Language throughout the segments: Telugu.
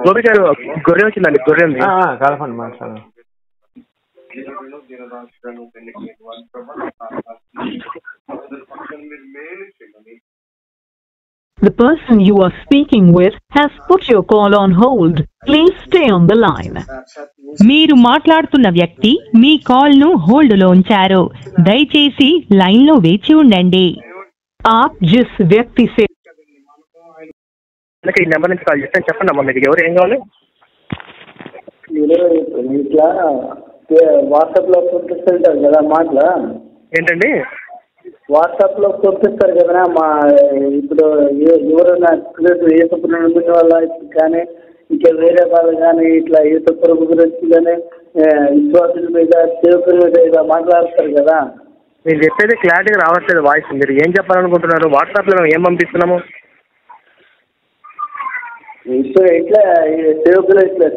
గోపి గారు గొర్రె వచ్చిందండి, గొర్రె ఉంది. కలపండి మాట్లాడు. The person you are speaking with has put your call on hold. Please stay on the line. మీరు మాట్లాడుతున్న వ్యక్తి మీ కాల్ ను హోల్డ్ లో ఉంచారు. దయచేసి లైన్ లో వేచి ఉండండి. आप जिस व्यक्ति से ఈ నెంబర్ నుంచి కాల్ చేస్తాను, చెప్పండి అమ్మా మీకు ఎవరు ఏం కావాలి? ఇట్లా వాట్సాప్ లో పంపిస్తుంటారు కదా మాటలు. ఏంటండి? వాట్సాప్ లో పంపిస్తారు కదా మా ఇప్పుడు ఎవరైనా యేసుప్రభు వాళ్ళ కానీ ఇంకా వేరే వాళ్ళు కానీ ఇట్లా యేసుప్రభు గురించి కానీ విశ్వాసుల మీద సేవకుల మీద ఇలా మాట్లాడతారు కదా. మీరు చెప్పేది క్లారిటీగా రావట్లేదు వాయిస్. మీరు ఏం చెప్పాలనుకుంటున్నారు? వాట్సాప్ లో ఏం పంపిస్తున్నాము? ఇప్పుడు ఇట్లా సేవకులు ఇట్లా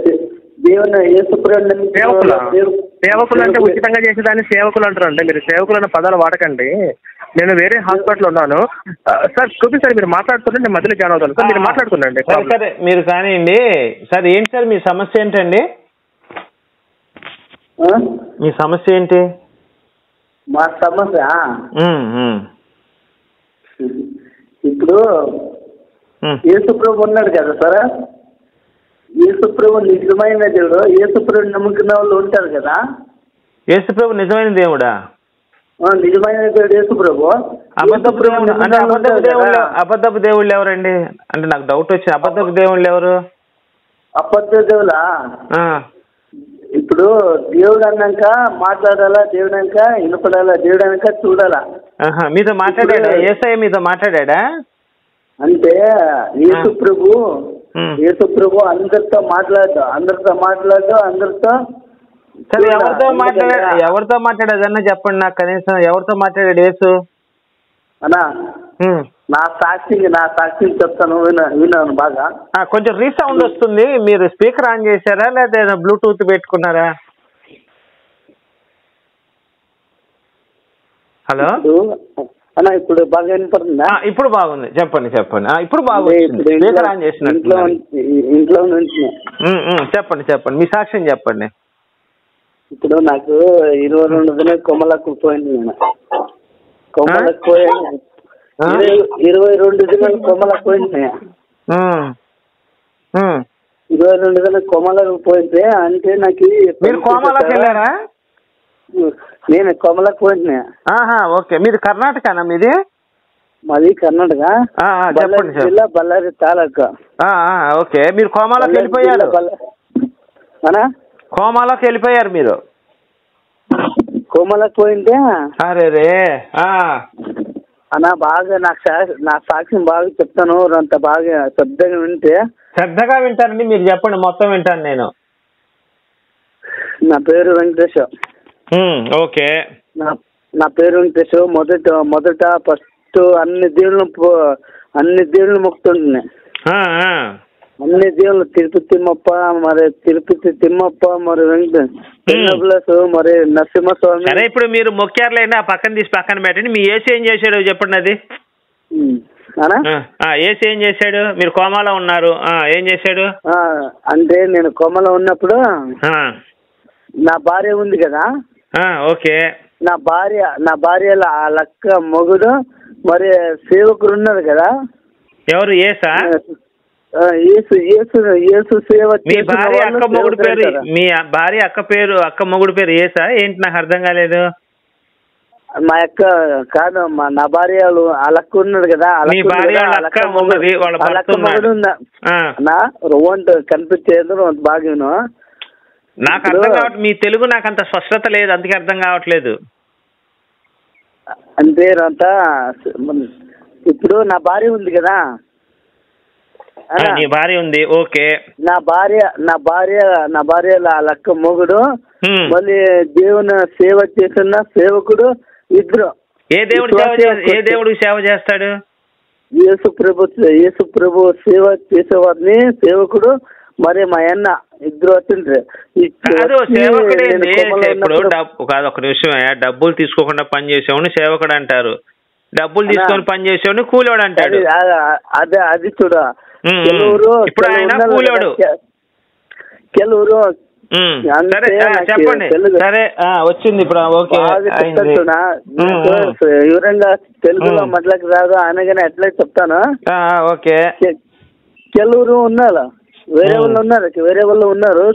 దేవుని యేసుప్రభు సేవకులు అంటే ఉచితంగా చేసేదాన్ని సేవకులు అంటారు. అంటే మీరు సేవకులు అన్న పదాలు వాడకండి. నేను వేరే హాస్పిటల్ ఉన్నాను సార్. చూపి సార్, మీరు మాట్లాడుతుంటే నేను మధ్యలో జాయిన్ అవుతాను సార్. మీరు మాట్లాడుతున్నాండి. సరే మీరు కానివ్వండి సార్. ఏంటి సార్ మీ సమస్య ఏంటండి? మీ సమస్య ఏంటి? మా సమస్య ఇప్పుడు యేసుప్రభు ఉన్నాడు కదా సార్. యేసుప్రభు నిజమైన దేవుడు. యేసుప్రభు నమ్ముకున్న వాళ్ళు ఉంటారు కదా. యేసుప్రభు నిజమైన దేవుడా? నిజమైన దేవుడు యేసుప్రభు. అబద్ధపు దేవుడు అంటే అబద్ధపు దేవుళ్ళు ఎవరండి? అంటే నాకు డౌట్ వచ్చింది. అబద్ధపు దేవుళ్ళు ఎవరు? అబద్ధ దేవులా? ఇప్పుడు దేవుడు అన్నాక మాట్లాడాలా, దేవుడు అన్నాక వినపడాలా, దేవుడు అన్నాక చూడాలా. మీతో మాట్లాడా? యేసయ్య మీతో మాట్లాడా? అంటే యేసుప్రభు అందరితో మాట్లాడదు. సరే ఎవరితో మాట్లాడేదన్నా చెప్పండి నాకు కనీసం. ఎవరితో మాట్లాడాడు యేసు? అన్నా నా సాక్షిని చెప్తాను, విన్నాను బాగా. కొంచెం రీసౌండ్ వస్తుంది. మీరు స్పీకర్ ఆన్ చేశారా లేదా బ్లూటూత్ పెట్టుకున్నారా? హలో అన్నా ఇప్పుడు బాగా వినపడుతుందా? ఇప్పుడు బాగుంది. చెప్పండి. ఇప్పుడు బాగుంది. స్పీకర్ ఆన్ చేసినట్టు ఇంట్లో నుంచి చెప్పండి. మీ సాక్ష్యం చెప్పండి. ఇప్పుడు నాకు 22 దినాలు కొమ్మలకు పోయింది. నేను కొమ్మలకు పోయాను. 22 దినాలు కొమ్మలకు పోయింది. 22 దినాలు కొమ్మలకు పోయింది. అంటే నాకు మీరు కోమలకు వెళ్ళారా? నేను కొమ్మలకు పోయింది. ఓకే. మీది కర్ణాటకనా? మీది? మాది కర్ణాటక, జిల్లా బళ్ళారి తాలూకా. ఓకే. మీరు కోమాలోకి వెళ్ళిపోయారు. కోమాలోకి వెళ్ళిపోయారు మీరు. కోమలకు పోయింటే అరే అన్నా బాగా నా సాక్ష్యం బాగా చెప్తాను. అంత బాగా శ్రద్ధగా వింటారండి. మీరు చెప్పండి, మొత్తం వింటాను నేను. నా పేరు వెంకటేష్. ఓకే. నా పేరు వెంకటేష్. మొదట ఫస్ట్ అన్ని దేవుళ్ళు మొక్కుతుంటున్నాయి. అన్ని దేవుళ్ళు తిరుపతి తిమ్మప్ప, మరి వెంకటేశ్వర, మరి నరసింహస్వామి. సరే ఇప్పుడు మీరు మొక్కారులేండి, ఆ పక్కన తీసి పక్కన పెట్టండి. మీ ఏసీ ఏం చేశాడు చెప్పండి. అది ఏసీ ఏం చేశాడు? మీరు కోమాలో ఉన్నారు, ఏం చేశాడు? అంటే నేను కోమాలో ఉన్నప్పుడు నా భార్య ఉంది కదా. ఓకే. నా భార్య లక్క మొగుడు మరి సేవకుడు ఉన్నారు కదా. ఎవరు? ఏసా? యేసు సేవ. మీ భార్య అక్క మొగుడు పేరు? మీ భార్య అక్క మొగుడు పేరు ఏసా? ఏంటి నాకు అర్థం కాలేదు. మా అక్క కాదు, నా భార్య అలక్క ఉన్నాడు కదా. మీ భార్య అక్క మొగుడు రోడ్ కనిపించేది బాగా. నాకు అర్థం కావట్లేదు. మీ తెలుగు నాకు అంత స్పష్టత లేదు, అందుకే అర్థం కావట్లేదు. అంటే ఇప్పుడు నా భార్య ఉంది కదా. నీ భార్య ఉంది. ఓకే. నా భార్య లక్క మొగుడు మళ్ళీ దేవుని సేవ చేస్తున్న సేవకుడు ఇద్దరు. ఏ దేవుడికి సేవ చేస్తాడు? యేసు ప్రభు సేవ చేసేవాడిని సేవకుడు మరి మా అన్న ఇద్దరు వచ్చిండ్రు. ఒక నిమిషం. డబ్బులు తీసుకోకుండా పని చేసేవాడిని సేవకుడు అంటారు. డబ్బులు తీసుకొని పని చేసేవాడిని కూలివాడు అంటాడు. అది చూడ ಕೆಲವರು ఇప్పుడు ఆయన కూలోడు. ಕೆಲವರು సరే చెప్పండి. సరే వచ్చింది ఇప్పుడు. ఓకే వివరంగా తెలుగులో మాట్లాడక రాదు అనగానే అట్లే చెప్తాను. ఓకే. ಕೆಲವರು ఉన్నారు, వేరే వాళ్ళు ఉన్నారు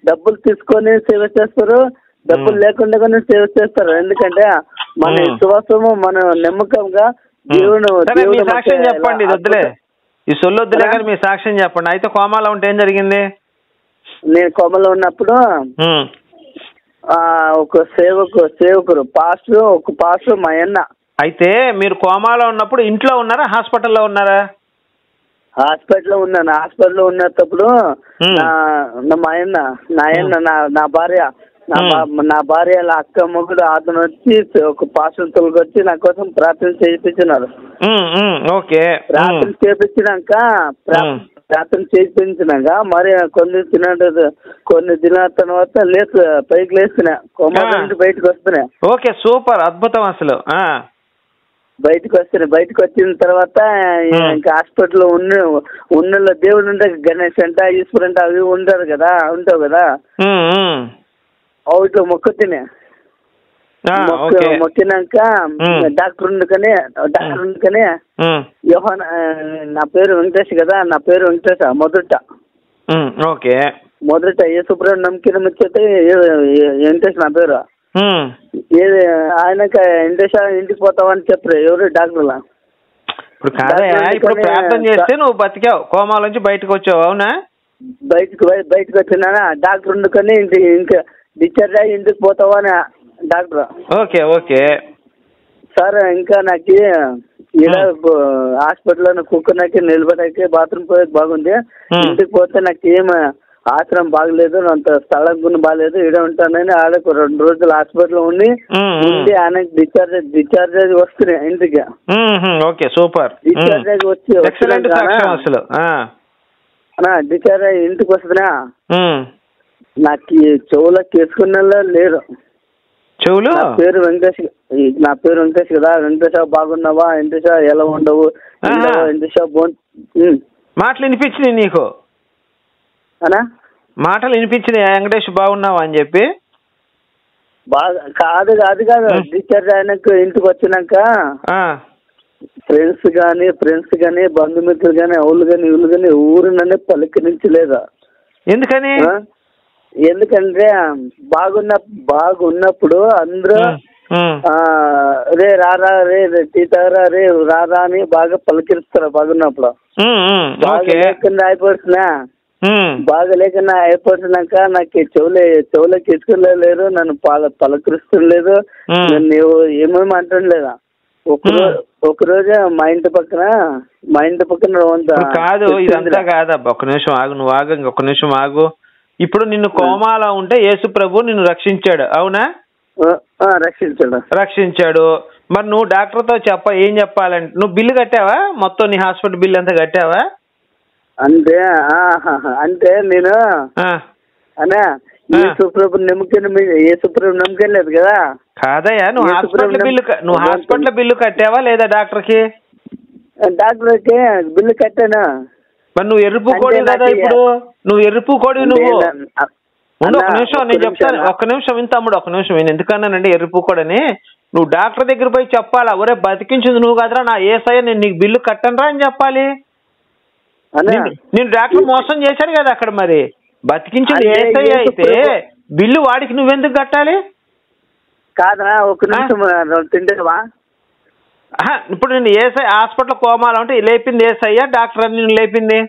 డబ్బులు తీసుకొని సేవ చేస్తారు, డబ్బులు లేకుండా సేవ చేస్తారు. ఎందుకంటే మన విశ్వాసము మన నమ్మకంగా దేవుడు సాక్ష్యం చెప్పండి. వద్దులే ఈ సొల్లు వద్దులే కానీ మీ సాక్ష్యం చెప్పండి. అయితే కోమాలో ఉంటే ఏం జరిగింది? నేను కోమలో ఉన్నప్పుడు ఒక సేవకుడు పాస్టర్ మా అన్న. అయితే మీరు కోమాలో ఉన్నప్పుడు ఇంట్లో ఉన్నారా హాస్పిటల్లో ఉన్నారా? హాస్పిటల్లో ఉన్నాను. హాస్పిటల్లో ఉన్నప్పుడు మా అన్న నా భార్య నా భార్య అక్క మొగుడు అతను వచ్చి ఒక పాస్టర్ తొలగొచ్చి నా కోసం ప్రార్థన చేయించినారు. ప్రార్థన చేయించినాక మరి కొన్ని దినాల తర్వాత పైకి లేస్తున్నా, కోమా నుంచి బయటకు వస్తున్నా. ఓకే, సూపర్, అద్భుతం. అసలు బయటకు వచ్చిన తర్వాత ఇంకా హాస్పిటల్లో ఉన్న దేవుడు ఉంటే గణేష్ అంట ఈశ్వర్ అంట అవి ఉంటావు కదా ఇట్లా మొక్కుతున్నా. మొక్కినాక డాక్టర్ ఉండుకనే యోహాన్, నా పేరు వెంకటేష్ కదా, నా పేరు వెంకటేష్ మొదట యేసుప్రభు నమ్మకిన ముచ్చటే వెంకటేష్ నా పేరు. ఆయనక వెంకటేష్ ఇంటికి పోతావని చెప్పారు ఎవరు డాక్టర్లా. ఇప్పుడు కాదయా, ఇప్పుడు ప్రార్థన చేస్తే నువ్వు బతికావు, కోమాల నుంచి బయటకు వచ్చావు. అవునా? బయటకు వచ్చినా డాక్టర్ ఉండుకొని ఇంకా డిశ్చార్జ్ అయ్యి ఇంటికి పోతావా అని డాక్టర్. ఓకే సార్ ఇంకా నాకు ఇలా హాస్పిటల్లో కూర్చున్నాకి నిలబడకి బాత్రూమ్ పోయేది బాగుంది, ఇంటికి పోతే నాకు ఏం ఆశ్రమం బాగలేదు, అంత స్థలం కూడా బాగలేదు, ఈడ ఉంటానని ఆడకు 2 రోజులు హాస్పిటల్లో ఉండి ఆయనకి డిశ్చార్జ్ అయ్యి వస్తున్నాయి ఇంటికి. సూపర్. డిశ్చార్జ్ అయ్యి వచ్చి డిశ్చార్జ్ అయ్యి ఇంటికి వస్తున్నా నాకు చెవులకు వేసుకున్న లేరు. చెవులు నా పేరు వెంకటేష్ కదా, వెంకటేష్ బాగున్నావా, వెంకటేష్ ఎలా ఉండవు, వెంకటేష్ మాటలు వినిపించినాయి నీకు? మాటలు వినిపించినాయి వెంకటేష్ బాగున్నావా అని చెప్పి? కాదు డిశ్చార్జ్ అయినాక ఇంటికి వచ్చినాక ఫ్రెండ్స్ గానీ బంధుమిత్రులు గానీ వీళ్ళు కానీ ఊరిననే పలకరించలేదా? ఎందుకని? ఎందుకంటే బాగున్నప్పుడు అందరూ రే రారా రే టీతారా రే రారా అని బాగా పలకరిస్తారు. బాగున్నప్పుడు బాగా లేకుండా అయిపోతున్నాక నాకు చెవులకి ఇసుకలేరు, నన్ను పలకరిస్తలేదు, నువ్వు ఏమేమి అంటుండలేదా? ఒకరోజు మా ఇంటి పక్కన కాదు, ఇదంతా కాదబ్బా. ఒక్క నిమిషం ఆగు, నువ్వు ఆగు, ఇంకొక నిమిషం ఆగు. ఇప్పుడు నిన్ను కోమాలో ఉంటే యేసు ప్రభు నిన్ను రక్షించాడు. అవునా? రక్షించాడు. మరి నువ్వు డాక్టర్తో ఏం చెప్పాలంటే, నువ్వు బిల్లు కట్టావా? మొత్తం నీ హాస్పిటల్ బిల్లు అంతా కట్టావా? అంటే నేను యేసుప్రభు నమ్మకం లేదు కదా. కాదయ్యా, నువ్వు హాస్పిటల్ బిల్లు కట్టావా లేదా డాక్టర్కి? డాక్టర్కి బిల్లు కట్టాను. మరి నువ్వు ఎరుపు కోడి కదా, ఇప్పుడు నువ్వు ఎరుపు కోడి. నువ్వు ఒక నిమిషం నేను చెప్తాను, ఒక్క నిమిషం విని తమ్ముడు, ఒక్క నిమిషం విని. ఎందుకన్నానండి ఎరుపు కోడని? నువ్వు డాక్టర్ దగ్గర పోయి చెప్పాలా, ఒరే బతికించింది నువ్వు కదరా, నా ఏసయ్య నేను నీకు బిల్లు కట్టనరా అని చెప్పాలి. నేను డాక్టర్ మోసం చేశాడు కదా అక్కడ. మరి బతికించింది ఏసయ్య అయితే బిల్లు వాడికి నువ్వెందుకు కట్టాలి? కాదనా ఒక నిమిషం తింటావా? ఇప్పుడు నేను ఏసఐ హాస్పిటల్ కోమాలో ఉంటే లేపింది ఏసయ్యా డాక్టర్ అని నేను లేపింది?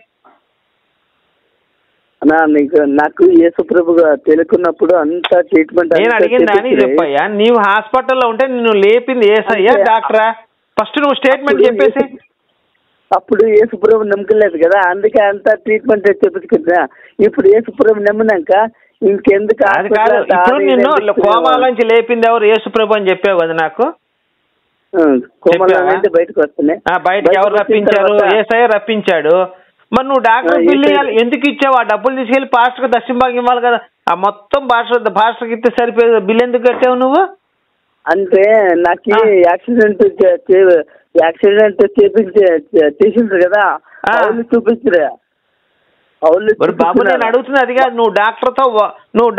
నాకు యేసుప్రభుగా తెలుకున్నప్పుడు అంత ట్రీట్మెంట్ నేను అడిగిందా అని చెప్పయ్యా. నీవు హాస్పిటల్లో ఉంటే నిన్ను లేపింది ఏసయ్యా డాక్టరా? ఫస్ట్ నువ్వు స్టేట్మెంట్ చెప్పేసి. అప్పుడు యేసుప్రభు నమ్మకలేదు కదా, అందుకే అంత ట్రీట్మెంట్ చెప్పించుకుంటున్నా. ఇప్పుడు యేసుప్రభు నమ్మినాక ఇంకెందుకు? ఇప్పుడు నిన్ను కోమాలోంచి లేపింది ఎవరు? యేసుప్రభు అని చెప్పావు కదా నాకు. బయటకు వస్తున్నాయి. బయటకు ఎవరు రప్పించారు? ఏసయ్య రప్పించాడు. మరి నువ్వు డాక్టర్ బిల్లు ఎందుకు ఇచ్చావు? ఆ డబ్బులు తీసుకెళ్లి పాస్టర్కి దర్శనం ఇవ్వాలి కదా. ఆ మొత్తం పాస్టర్కి ఇస్తే సరిపోయేది, బిల్లు ఎందుకు కట్టావు నువ్వు? అంటే నాకు యాక్సిడెంట్ చేసిండ్రు కదా, అవును చూపించరా బాబు నేను అడుగుతున్నా అది కాదు, నువ్వు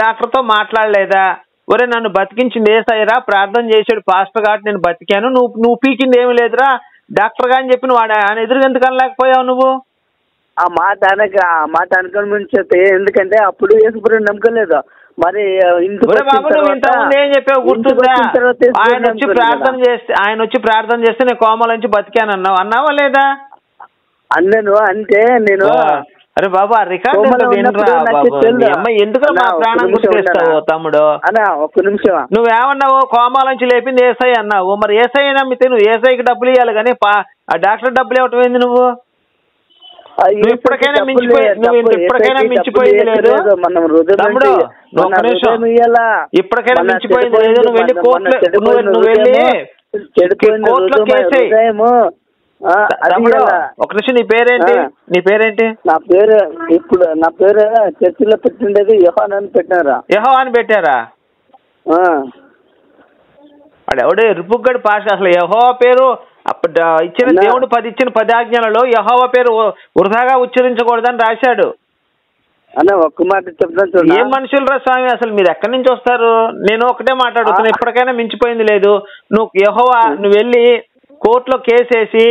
డాక్టర్తో మాట్లాడలేదా? ఒరే నన్ను బతికించింది ఏసయ్యరా, ప్రార్థన చేసాడు పాస్టర్ కాబట్టి నేను బతికాను, నువ్వు పీకింది ఏమి లేదురా డాక్టర్ గా అని చెప్పి నువ్వు ఆయన ఎదురుగా ఎందుకు అనలేకపోయావు నువ్వు? ఆ మాట అనుకుని ముందు ఎందుకంటే అప్పుడు యేసుప్రభుని నమ్మకలేదు. మరి బాబు నువ్వు ఇంతకుముందు ఏం చెప్పావు గుర్తుందా? ఆయన వచ్చి ప్రార్థన చేస్తే నేను కోమల నుంచి బతికాను అన్నావా లేదా? అన్నాను. అంటే నేను అరే బాబు ఆ రికార్డు ఎందుకు మా ప్రాణం గుర్తిస్తావు తమ్ముడు? ఒక్క నిమిషం, నువ్వేమన్నావు? కోమాల నుంచి లేపింది ఏసఐ అన్నావు. మరి ఏసఐ నమ్మితే నువ్వు ఏసఐకి డబ్బులు ఇవ్వాలి కానీ ఆ డాక్టర్ డబ్బులు ఇవ్వటం ఏంది? నువ్వు ఇప్పటికైనా మించిపోయింది లేదు తమ్ముడు. ఒక్క నిమిషం, ఇప్పటికైనా మించిపోయింది లేదు. నువ్వు వెళ్ళి నువ్వు వెళ్ళి కోర్టులో కేసు. ఒక నిమిషం, నీ పేరేంటి? నా పేరు చర్చిలో పెట్టిండేది యోహాన్ అని పెట్టారా? యెహోవా అని పెట్టారా? వాడు ఎవడే ఎరుపుగడు పాష. అసలు యెహోవా పేరు ఇచ్చిన దేవుడు 10 ఆజ్ఞలలో యెహోవా పేరు వృధాగా ఉచ్చరించకూడదని రాశాడు. ఒక్క మాట చెప్తాను. ఏం మనుషులు రా స్వామి, అసలు మీరు ఎక్కడి నుంచి వస్తారు? నేను ఒకటే మాట్లాడుతున్నా, ఇప్పటికైనా మించిపోయింది లేదు. నువ్వు వెళ్ళి కోర్టులో కేసేసి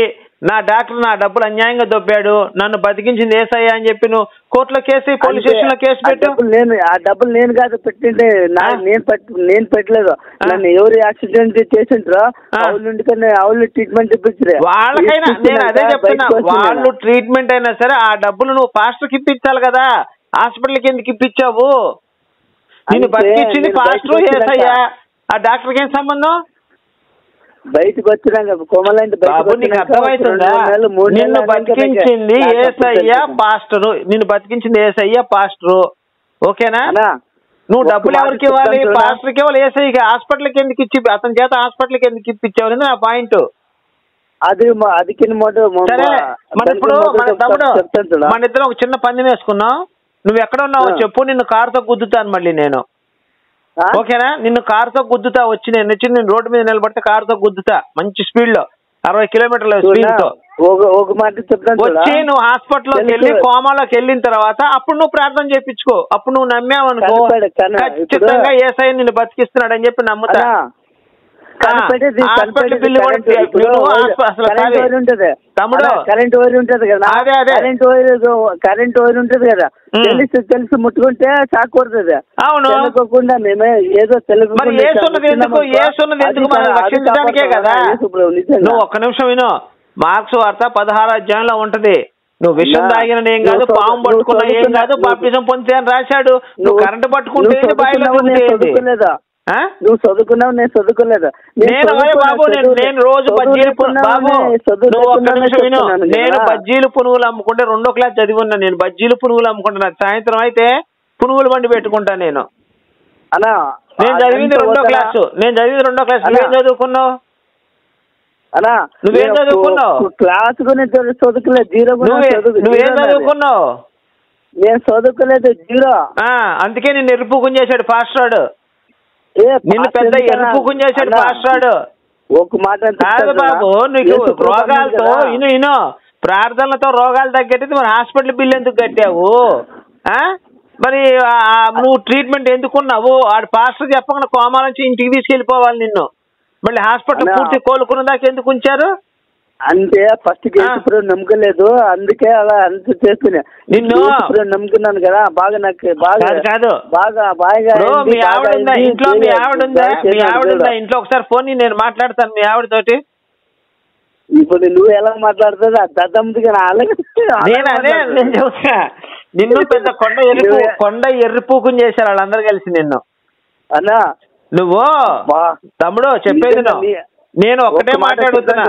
నా డాక్టర్ నా డబ్బులు అన్యాయంగా దొబ్బాడు, నన్ను బతికించింది ఏసయ్య అని చెప్పి నువ్వు కోర్టులో కేసు, పోలీస్ స్టేషన్ లో కేసు పెట్టు. ఆ డబ్బులు నేను కాదు పెట్టింటే, నేను పెట్టలేదు. నన్ను ఎవరు యాక్సిడెంట్ చేసిండ్రో అవును ట్రీట్మెంట్ ఇప్పించలే వాళ్ళకైనా. నేను అదే చెప్తున్నా, వాళ్ళు ట్రీట్మెంట్ అయినా సరే ఆ డబ్బులు నువ్వు పాస్టర్కి ఇప్పించాలి కదా. హాస్పిటల్కి ఎందుకు ఇప్పించావు? నిన్ను బతికించింది పాస్టర్ ఏసయ్య, ఆ డాక్టర్కి ఏం సంబంధం? బయటకు వచ్చినాక బాబు నీకు అర్థమవుతుందా? నిన్ను బతికించింది ఏసయ్య పాస్టరు, ఓకేనా? నువ్వు డబ్బులు ఎవరికి ఇవ్వాలి? పాస్టర్కి ఇవ్వాలి, ఏసయ్యకి. హాస్పిటల్కి ఎందుకు ఇచ్చి అతని చేత హాస్పిటల్కి ఎందుకు ఇప్పించావు? నా పాయింట్ అది. సరే మన ఇప్పుడు తమ్ముడు మన ఇద్దరం ఒక చిన్న పందెం వేసుకున్నాం. నువ్వు ఎక్కడ ఉన్నావో చెప్పు, నిన్ను కారుతో గుద్దుతాను మళ్ళీ నేను, ఓకేనా? నిన్ను కారుతో గుద్దుతా వచ్చి నేను రోడ్డు మీద నిలబడితే కారుతో గుద్దుతా మంచి స్పీడ్ లో 60 కిలోమీటర్ల స్పీడ్ తో వచ్చి నువ్వు హాస్పిటల్లోకి వెళ్ళి కోమాలోకి వెళ్ళిన తర్వాత అప్పుడు నువ్వు ప్రార్థన చేయించుకో. అప్పుడు నువ్వు నమ్మావు అనుకో, ఖచ్చితంగా ఏసఐ నిన్ను బతికిస్తున్నాడు అని చెప్పి నమ్ముతా. హాస్పిటల్ బిల్లు కూడా తమ్ముడు కరెంట్ వైర్ ఉంటది కదా, కరెంట్ వైర్ ఉంటది కదా, తెలిసి ముట్టుకుంటే షాక్ కొడుతుంది. అవును, అనుకోకుండా మేమే ఏదో రక్షించడానికే కదా. నువ్వు ఒక్క నిమిషం విను, మార్క్స్ వార్త 16వ అధ్యాయంలో ఉంటది. నువ్వు విషం తాగిన ఏం కాదు, పాము పట్టుకున్నా ఏం కాదు, బాప్టిజం పొందితే అని రాశాడు. నువ్వు కరెంట్ పట్టుకుంటే నువ్వు చదువుకున్నావు, నేను చదువుకోలేదు. నేను రోజు నేను బజ్జీలు పునుగులు అమ్ముకుంటే 2వ క్లాస్ చదివి ఉన్నా. నేను బజ్జీలు పునుగులు అమ్ముకుంటున్నా. సాయంత్రం అయితే పునుగులు బండి పెట్టుకుంటా. నేను చదివింది 2వ క్లాసు. నువ్వేం చదువుకున్నావు? నువ్వేం చదువుకున్నావు? క్లాస్ చదువుకోలేదు, జీరో. నువ్వేం చదువుకున్నావు? నేను చదువుకోలేదు, జీరో. అందుకే నిన్ను ఎరుపుకుని చేశాడు పాస్టర్. నిన్ను పెద్ద ఎరుపుకుని చేశాడు పాస్టర్. ఒక మాట కాదు బాబు, నీకు రోగాలతో ఇను ప్రార్థనలతో రోగాలు తగ్గట్టు మరి హాస్పిటల్ బిల్ ఎందుకు కట్టావు? మరి నువ్వు ట్రీట్మెంట్ ఎందుకున్నావు? ఆడు పాస్టర్ చెప్పకుండా కోమా నుంచి ఇంటికి తీసుకెళ్ళిపోవాలి నిన్ను. మళ్ళీ హాస్పిటల్ పూర్తి కోలుకున్న దాకా ఎందుకు ఉంచారు? అంటే ఫస్ట్ నమ్మకలేదు, అందుకే అలా అంత చేసుకున్నా. నిన్ను నమ్ముకున్నాను కదా, బాగా నాకు కాదు మీ ఆవిడ ఇంట్లో, మీ ఆవిడ ఇంట్లో ఒకసారి ఫోన్ నేను మాట్లాడతాను మీ ఆవిడతోటి. ఇప్పుడు నువ్వు ఎలా మాట్లాడుతుంది? నేను చెబుతా, నిన్ను పెద్ద కొండ ఎర్రిపూకుని చేశారు వాళ్ళందరూ కలిసి నిన్ను. అన్నా నువ్వు తమ్ముడు చెప్పేది నేను ఒక్కటే మాట్లాడుతున్నా,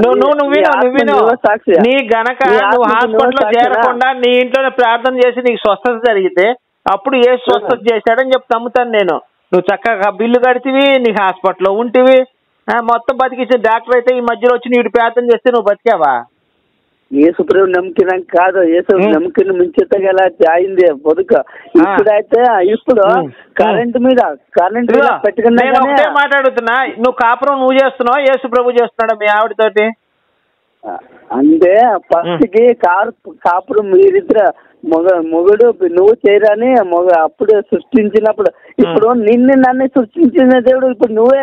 నువ్వు నీ గనక నువ్వు హాస్పిటల్లో చేరకుండా నీ ఇంట్లోనే ప్రార్థన చేసి నీకు స్వస్థత జరిగితే అప్పుడు ఏ స్వస్థత చేశాడని చెప్పి నమ్ముతాను నేను. నువ్వు చక్కగా బిల్లు కడితివి, నీకు హాస్పిటల్లో ఉంటివి, మొత్తం బతికించిన డాక్టర్ అయితే ఈ మధ్యలో వచ్చి నీకు ప్రార్థన చేస్తే నువ్వు బతికావా? యేసుప్రభు నమ్మకం కాదు, యేసు నమ్మకం మించితగల అయింది బతుక. ఇప్పుడైతే కరెంట్ మీద పెట్టుకున్నా. నేను ఒకటే మాట్లాడుతున్నా, నువ్వు కాపురం నువ్వు చేస్తున్నావు, యేసుప్రభు చేస్తున్నాడు మీ ఆవిడతోటి? అంటే ఫస్ట్ కి కాపురం మీరిద్దరు మొగుడు నువ్వు చేయరని అప్పుడు సృష్టించినప్పుడు ఇప్పుడు నన్ను సృష్టించిన దేవుడు ఇప్పుడు నువ్వే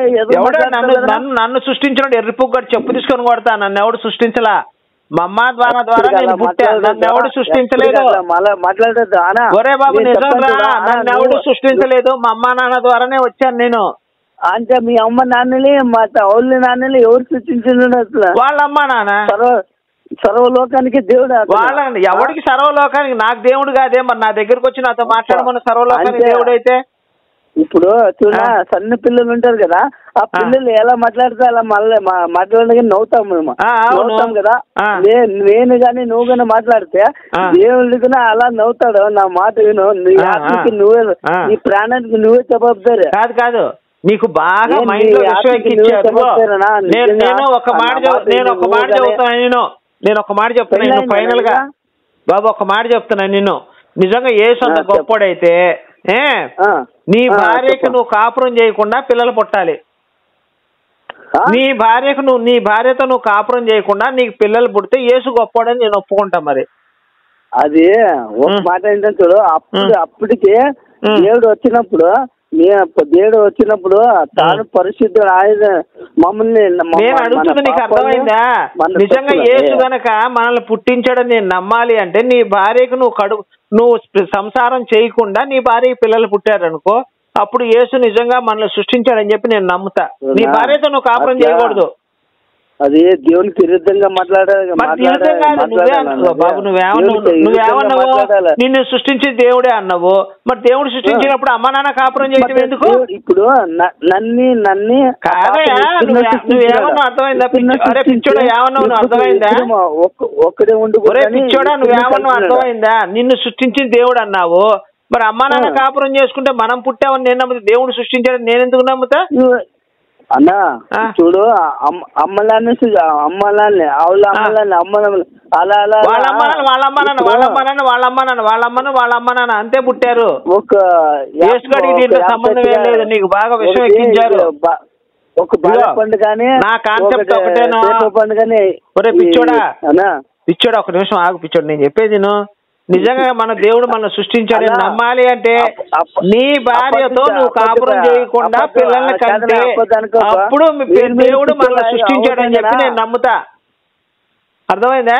నన్ను సృష్టించినప్పుడు ఎర్రిపుగ్గాడు చెప్పు తీసుకొని కొడతా. నన్ను ఎవడు సృష్టించలా. మా అమ్మ ద్వారా నేను పుట్టా. నన్ను ఎవడు సృష్టించలేదు. మాట్లాడదు ఒరే బాబు నిజం రా, నన్ను ఎవడు సృష్టించలేదు. మా అమ్మ నాన్న ద్వారానే వచ్చాను నేను. అంటే మీ అమ్మ నాన్నని మా ఓన్లీ నాన్నని ఎవరు సృష్టించిన అసలు? వాళ్ళ అమ్మ నాన్న సర్వలోకానికి దేవుడు. వాళ్ళని ఎవరికి సర్వలోకానికి? నాకు దేవుడు కాదే. మరి నా దగ్గరకు వచ్చి నాతో మాట్లాడమని సర్వలోకానికి దేవుడు అయితే. ఇప్పుడు చూడ సన్న పిల్లలు ఉంటారు కదా, ఆ పిల్లలు ఎలా మాట్లాడితే అలా మళ్ళీ మాట్లాడగా నవ్వుతాం మేము. నవ్వుతాం కదా. నేను గాని నువ్వు గానీ మాట్లాడితే దేవుడు కూడా అలా నవ్వుతాడు. నా మాట విను. నీ ఆత్మకి నువ్వే, నీ ప్రాణానికి నువ్వే జవాబుదారు. కాదు నీకు బాగా మైండ్ లో విషయం ఎక్కించారు. నేను ఒక మాట చెబుతాను. నేను ఒక మాట చెప్తున్నాను ఫైనల్ గా బాబు. ఒక మాట చెప్తున్నాను. నేను నిజంగా యేసు అంత గొప్పడైతే నీ భార్యకు నువ్వు కాపురం చేయకుండా పిల్లలు పుట్టాలి. నీ భార్యతో నువ్వు కాపురం చేయకుండా నీకు పిల్లలు పుడితే యేసు గొప్పడని నేను ఒప్పుకుంటా. మరి అది ఒక మాట ఏంటంటే చూడు, అప్పటికే దేవుడు వచ్చినప్పుడు తాను పరిశుద్ధుడు. ఆయన మమ్మల్ని నేను అడుగుతుంది నీకు అర్థమైందా? నిజంగా యేసు గనక మనల్ని పుట్టించాడని నేను నమ్మాలి అంటే నీ భార్యకు నువ్వు సంసారం చేయకుండా నీ భార్యకి పిల్లలు పుట్టారనుకో, అప్పుడు యేసు నిజంగా మనల్ని సృష్టించాడని చెప్పి నేను నమ్ముతా. నీ భార్యతో నువ్వు కాపురం చేయకూడదు. అది దేవునికి విరుద్ధంగా బాబు. నువ్వేమన్నావు? నిన్ను సృష్టించి దేవుడే అన్నావు. మరి దేవుడు సృష్టించినప్పుడు అమ్మ నాన్న కాపురం చేయడం ఎందుకు? ఇప్పుడు నన్ను కాదయా, నువ్వేమన్నా అర్థమైందా? అరే పిచ్చోడా, ఏమన్నావు? నువ్వు అర్థమైందా? ఒక్కడే ఉండు. ఒరే పిచ్చోడా, నువ్వేమన్నావు? అర్థమైందా? నిన్ను సృష్టించిన దేవుడు అన్నావు. మరి అమ్మ నాన్న కాపురం చేసుకుంటే మనం పుట్టామని నేను నమ్ముతా. దేవుడు సృష్టించాడని నేను ఎందుకు నమ్ముతా? అన్నా చూడు, అమ్మలాన్ని వాళ్ళ అంతే పుట్టారు. దీంట్లో సంబంధం ఏం లేదు. నీకు బాగా విషయం ఎక్కించారు. ఒక బాలపండు కానీ నా కాన్సెప్ట్ ఒకటేనో. ఒరే పిచ్చోడా, ఒక నిమిషం ఆగు పిచ్చోడు. నేను చెప్పేది నిజంగా మన దేవుడు మనం సృష్టించాడని నమ్మాలి అంటే నీ భార్యతో నువ్వు కాపురం చేయకుండా పిల్లల్ని కంటే అప్పుడు దేవుడు మనల్ని సృష్టించాడని చెప్పి నేను నమ్ముతా. అర్థమైందా?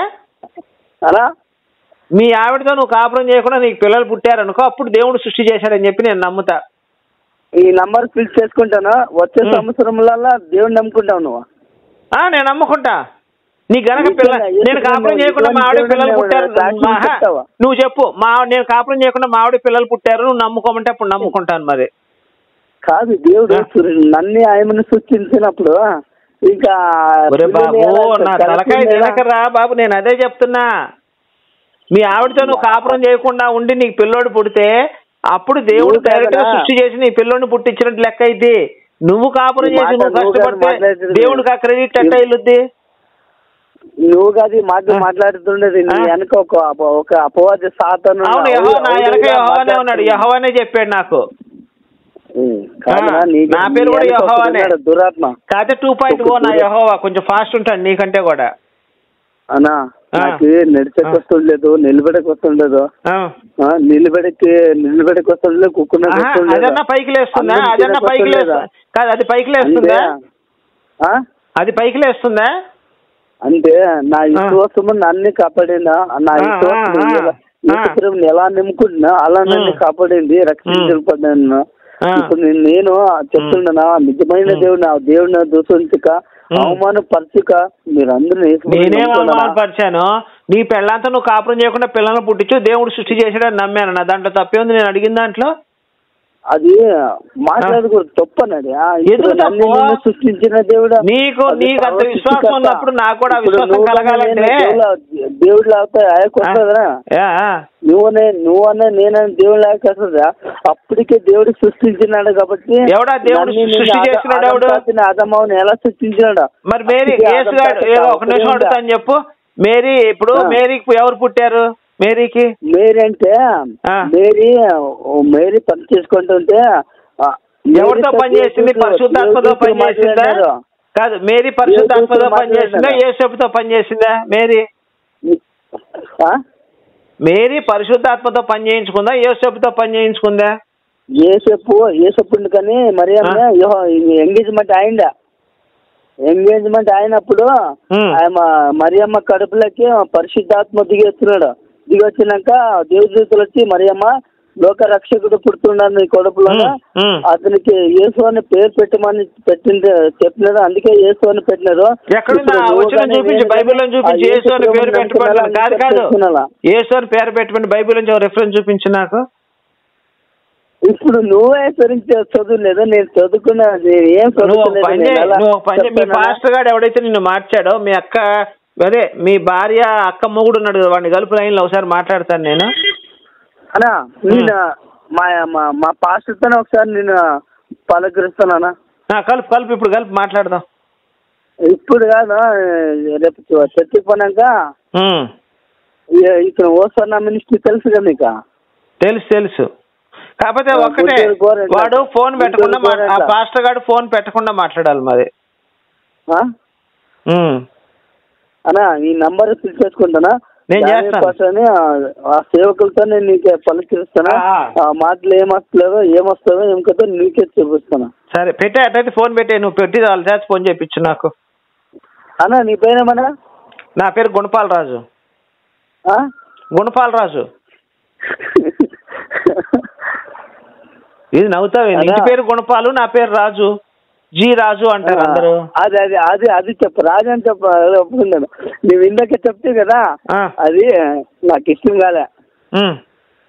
అలా మీ ఆవిడతో నువ్వు కాపురం చేయకుండా నీకు పిల్లలు పుట్టారనుకో, అప్పుడు దేవుడు సృష్టి చేశాడని చెప్పి నేను నమ్ముతా. ఈ నంబర్ ఫిల్ చేసుకుంటాను. వచ్చే సంవత్సరంలో దేవుడు నమ్ముకుంటావు నువ్వు? నేను నమ్ముకుంటా. నీ గనక నేను కాపురం చేయకుండా మా ఆవిడ పిల్లలు పుట్టారు నువ్వు చెప్పు. నేను కాపురం చేయకుండా మా ఆవిడ పిల్లలు పుట్టారు నువ్వు నమ్ముకోమంటే అప్పుడు నమ్ముకుంటాను. మరి కాదు, దేవుడు నన్ను ఆయనను సృష్టించినప్పుడు ఇంకా బాబు నా తలకాయ తినకరా బాబు. నేను అదే చెప్తున్నా. మీ ఆవిడతో నువ్వు కాపురం చేయకుండా ఉండి నీకు పిల్లోడు పుడితే అప్పుడు దేవుడు డైరెక్ట్ గా సృష్టి చేసి నీ పిల్లోడిని పుట్టించినట్టు లెక్క అయితే. నువ్వు కాపురం చేసి నువ్వు కష్టపడితే దేవుడికి ఆ క్రెడిట్ ఎట్లా ఇల్లుద్ది? నువ్వు కాదు మాట్లాడుతుండేది వెనక ఒక అపవాది సాతాను. అవును, యెహోవానే ఉన్నాడు. యెహోవానే చెప్పాడు నాకు. నా పేరు కూడా యెహోవానే. దురాత్మ కాకపోతే 2.0 నా యెహోవా. కొంచెం ఫాస్ట్ ఉంటాడు నీకంటే కూడా. అన్నా నాకు నడిచేకి వస్తుండలేదు, నిలబడకి వస్తుండదు. నిలబడకి వస్తుండలేదు, కుక్కున అదన్నా పైకి లేస్తుందా? అదన్నా పైకి లేస్తుందా? కాదు, అది పైకి లేస్తుందా? అది పైకి లేస్తుందా? అంటే నా విశ్వాసము నన్ను కాపాడినా, నా విశ్వాసం ఎలా నిమ్ముకుంటున్నా అలా నన్ను కాపాడింది, రక్షించబడ్డాను. ఇప్పుడు నేను చెప్తున్నా, నిజమైన దేవుడిని దూషించక అవమానపరచుక మీరందరూ. నేనేం అవమానపరిచాను? నీ పెళ్ళంతా నువ్వు కాపురం చేయకుండా పిల్లలను పుట్టించు దేవుడు సృష్టి చేసాడని నమ్మాను. నా దాంట్లో తప్పే ఉంది? నేను అడిగిన దాంట్లో అది మాట్లాడకూడదు, తప్పనది. సృష్టించిన దేవుడు నీకు అంత విశ్వాసం ఉన్నప్పుడు నాకు కూడా విశ్వాసం కలగాలంటే దేవుడు లేకపోతే నువ్వనే నేనని దేవుడు లేకపోతుందా? అప్పటికే దేవుడు సృష్టించినాడు కాబట్టి. ఎవడా దేవుడు సృష్టి చేసినాడు? ఎవడు? ఆదమావుని ఎలా సృష్టించినాడు? మరి మేరీ ఒక నిమిషం అడుగుతాను చెప్పు. మేరీ ఇప్పుడు మేరీకి ఎవరు పుట్టారు? మేరీ అంటే మేరీ పని చేసుకుంటుంటే ఎవరితో పని చేసింది? పరిశుద్ధాత్మతో పని చేసిందా? కాదు, మేరీ పరిశుద్ధాత్మతో పనిచేసిందా యేసప్పుతో పనిచేసిందా? మేరీ పరిశుద్ధాత్మతో పని చేయించుకుందా యేసప్పుతో పని చేయించుకుందా? యేసప్పుడు కానీ మరి ఎంగేజ్మెంట్ అయినప్పుడు మరియమ్మ కడుపులకి పరిశుద్ధాత్మ దిగి వచ్చినాక దేవదూతలు వచ్చి మరియమ్మ లోక రక్షకుడు పుడుతున్నాడు నీ కడుపులో, అతనికి యేసు అని పేరు పెట్టమని చెప్పినారు. అందుకే యేసు అని పెట్టినారు. యేసు అని పేరు పెట్టమని బైబిల్ నుంచి రిఫరెన్స్ చూపించు నాకు. ఇప్పుడు నువ్వే చదువులేదు, నేను చదువుకున్నా. ఏం మీ పాస్టర్ గారు ఎవడైతే నిన్ను మార్చాడో మీ అక్క అదే మీ భార్య అక్క మొగుడు ఉన్నాడు కదా, వాడిని కలుపు లైన్లో ఒకసారి మాట్లాడతాను నేను. అన్నా నేను మా పాస్టర్తోనే ఒకసారి నేను పలకరిస్తానా? కలుపు ఇప్పుడు కలిపి మాట్లాడదాం. ఇప్పుడు కాదు, రేపు చర్చికి పోనాక ఇక్కడ ఓసన్న మినిస్ట్రీ తెలుసు కదా మీకు? తెలుసు. కాకపోతే ఒకటే, వాడు ఫోన్ పెట్టకుండా పాస్టర్ గారు ఫోన్ పెట్టకుండా మాట్లాడాలి మరి. అన్నా ఈ నంబర్ ఫిల్ చేసుకుంటానా? నేను చేస్తాను. ఆ సేవకులతో నేను నీకే పలికిస్తానా? మాటలు ఏమొస్తుందో ఏం కదా నీకే చూపిస్తాను. సరే పెట్టే, అట్లయితే ఫోన్ పెట్టే. నువ్వు పెట్టి వాళ్ళ చేసి ఫోన్ చేయించు నాకు. అన్నా నీ పేరేమన్నా? నా పేరు గుణపాలరాజు. గుణపాలరాజు. ఇది నవ్వుతావు. ఇంటి పేరు గుణపాలు, నా పేరు రాజు. జీ రాజు అంటారు అందరూ. అది చెప్పు, రాజు అని చెప్పు. నువ్వు ఇందాక చెప్తే కదా, అది నాకు ఇష్టం కాలే.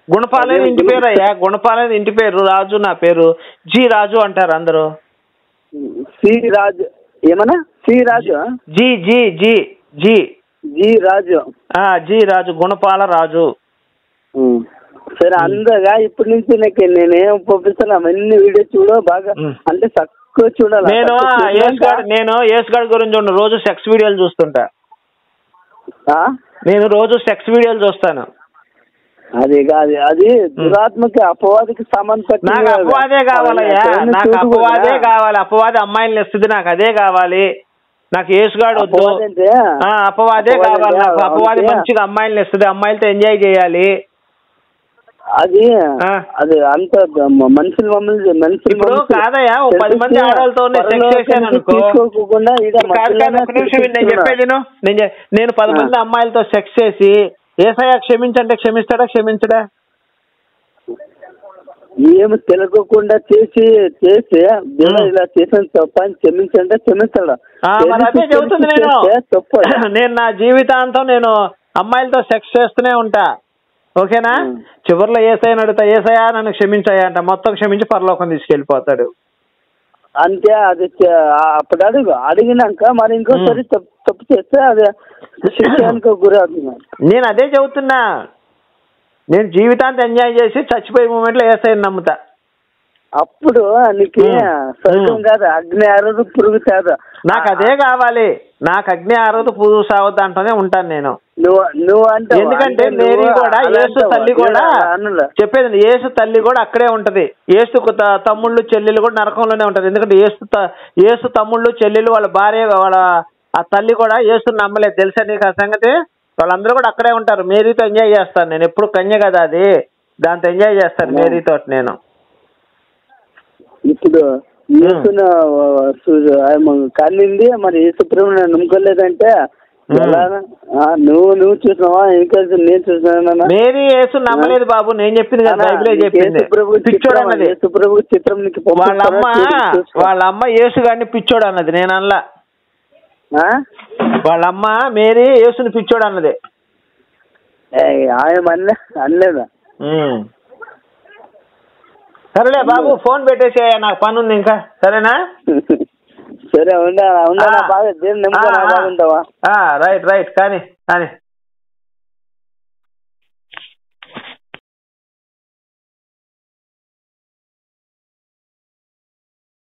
గుణపాలే ఇంటి పేరు అయ్యా, గుణపాలే ఇంటి పేరు, రాజు నా పేరు. జీ రాజు అంటారు అందరూ. సి రాజు ఏమన్నా? C Raju? G G G G G Raju. G Raju, Gunapala Raju. సరే అందగా ఇప్పటి నుంచి నేనేం పంపిస్తాను అవన్నీ వీడియో చూడు బాగా, అంటే తక్కువ చూడాలి. నేను యేసుగాడి గురించి రోజు సెక్స్ వీడియోలు చూస్తుంటా. నేను రోజు సెక్స్ వీడియోలు చూస్తాను. అది దురాత్మకి అపవాదికి సంబంధపట్టి. నాకు అపవాదే కావాలయ్యా, నాకు అపవాదే కావాలి. అపవాది అమ్మాయిలు ఇస్తుంది, నాకు అదే కావాలి. నాకు యేసుగాడు వద్దు, అపవాదే కావాలి. నాకు అపవాది మంచిగా అమ్మాయిలు ఇస్తుంది, అమ్మాయిలతో ఎంజాయ్ చేయాలి. అది అంత మనుషులు ఇప్పుడు కాదయ్యా, 10 మంది ఆడవాళ్ళతో సెక్స్ చేశాను అనుకో. నేను చెప్పేది నేను 10 మంది అమ్మాయిలతో సెక్స్ చేసి యేసయ్య క్షమించంటే క్షమిస్తాడా క్షమించడా? ఏమి తెలుసుకోకుండా చేసి ఇలా చేసిన తప్ప అని క్షమించంటే క్షమిస్తాడా? అదే చెబుతుంది. నేను నా జీవితాంతం నేను అమ్మాయిలతో సెక్స్ చేస్తూనే ఉంటా. ఓకేనా? చివరిలో యేసయ్యని అడుగుతా, యేసయ్య నన్ను క్షమించాయా అంట. మొత్తం క్షమించి పరలోకం తీసుకెళ్ళిపోతాడు. అంతే. అది అప్పుడు అడిగినాక మరి ఇంకోసారి తప్పు చేస్తే అది శిక్షానికి గురి అవుతుంది. నేను అదే చెబుతున్నా. నేను జీవితాంతం ఎంజాయ్ చేసి చచ్చిపోయే మూమెంట్లో యేసయ్యని నమ్ముతా. అప్పుడు నీకు స్వర్గం కాదు, అగ్ని ఆరదు, పురుగు కాదు. నాకు అదే కావాలి. నాకు అగ్ని ఆరదు, పురుగు సావద్దు అంటూనే ఉంటాను నేను. నువ్వు అంటే ఎందుకంటే మేరీ కూడా, యేసు తల్లి కూడా చెప్పేది, యేసు తల్లి కూడా అక్కడే ఉంటది. యేసు తమ్ముళ్ళు చెల్లెలు కూడా నరకంలోనే ఉంటది. ఎందుకంటే యేసు తమ్ముళ్ళు చెల్లెలు వాళ్ళ భార్య వాళ్ళ ఆ తల్లి కూడా యేసుని నమ్మలేదు. తెలుసా నీకు ఆ సంగతి? వాళ్ళందరూ కూడా అక్కడే ఉంటారు. మేరీతో ఎంజాయ్ చేస్తాను నేను. ఎప్పుడు కన్య కదా అది, దాంతో ఎంజాయ్ చేస్తాను మేరీతో నేను. ఇప్పుడు కానింది మరి యేసుప్రభుని నమ్ముకోలేదంటే నువ్వు చూసినావా? ఇంకా నేను చూసినా? మేరీ యేసు నమ్మలేదు బాబు. నేను చెప్పింది కదా, బైబిలే చెప్పింది. పిచ్చోడు అన్నది చిత్రం. వాళ్ళ అమ్మ యేసు గారిని పిచ్చోడు అన్నది, నేను అనలా. వాళ్ళ అమ్మ మేరీ యేసుని పిచ్చోడు అన్నది. అనలేదా? సరేలే బాబు, ఫోన్ పెట్టేసి, నాకు పని ఉంది ఇంకా. సరేనా? సరే ఉండా బాగా. రైట్ కానీ